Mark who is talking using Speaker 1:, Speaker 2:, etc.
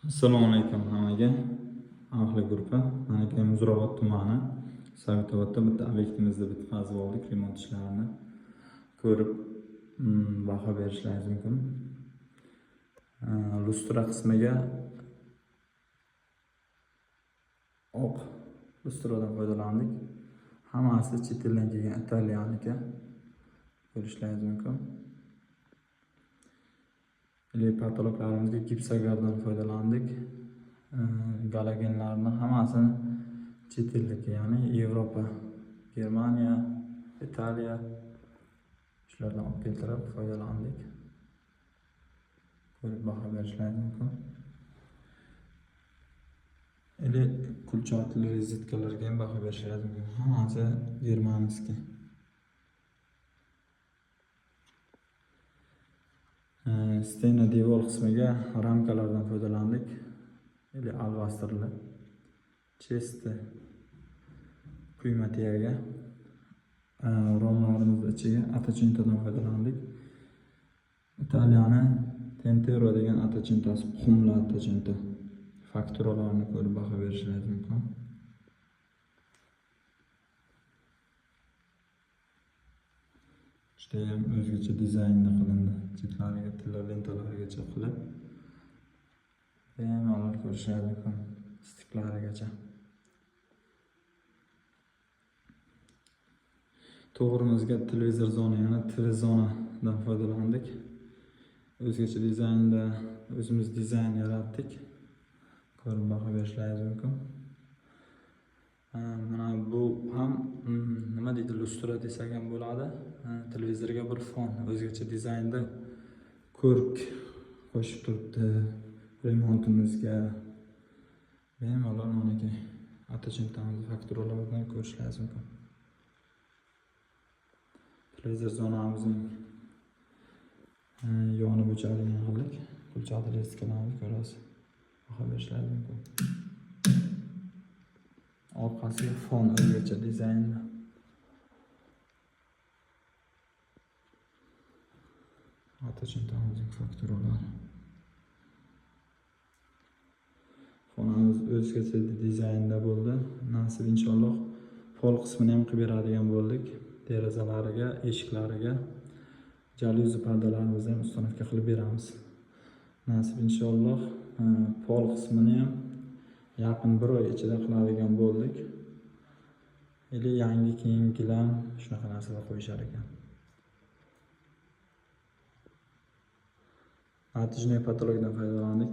Speaker 1: Assalomu alaykum hammaga. Ahli guruhi. Mana Muzrabot tumani Savitobodda bitta obyektimizda bitta faza oldik. Remont ishlarini ko'rib baho berishlaringiz mumkin. Lustra qismiga oq lustradan foydalandik. Hammasi chet eldan kelgan italyanika. Ko'rishlaringiz mumkin. Patoloqlarimizga gipsagardan foydalandik. Galogenlarni hammasini chet ellikka, ya'ni Yevropa, Germaniya, Italiya shulardan olib keltirib foydalandik. Ko'rib baho berishlaringiz mumkin. Kulchotli rozetkalarga ham baho berishlaringiz mumkin. Hammasi germanskiy. Stena devor qismiga ramkalardan foydalandik. Albastrli, chesti, quyma-tegaga, romlarimiz ichiga atachintadan foydalandik. Italiyani Tentero degan atachintasi, xumli atachinta. Fakturalarni ko'rib baho berishlaringiz mumkin. Ham o'zgacha dizaynda qilindi. Chetlariga tilla lentalarigacha qilib, bemalol ko'rishingiz mumkin. Stiklarigacha. To'g'rimizga televizor zona, ya'ni TV zonadan foydalandik. O'zgacha dizaynda o'zimiz dizayn yaratdik. Ko'rib baho berishlaringiz mumkin. Mana bu ham nima deydi, lustra desak ham bo'ladi. Televizorga bir fon, o'zgacha dizaynda ko'rk qo'shib turibdi remontimizga. Bemalol mana atachintamiz fakturalardan ko'rishlaringiz mumkin. Televizor zonamizning yoni bo'chadigan qildik. Kulchali rozetkalarni ko'rasiz. Baho berishlaringiz mumkin. Orqasiga fon o'zgacha dizaynda. Atachintamizning fakturalari. Fonamiz o'zgacha dizaynda bo'ldi. Nasib inshaalloh pol qismini ham qilib beradigan bo'ldik. Derazalariga, eshiklariga jalyuzi pardalarimizni ham ustanovka qilib beramiz. Nasib inshaalloh pol qismini ham yaqin bir oy ichida qiladigan bo'ldik. Yangi kiyim gilam shunaqa narsalar qo'yishar ekan. Natijali patologiyadan foydalandik.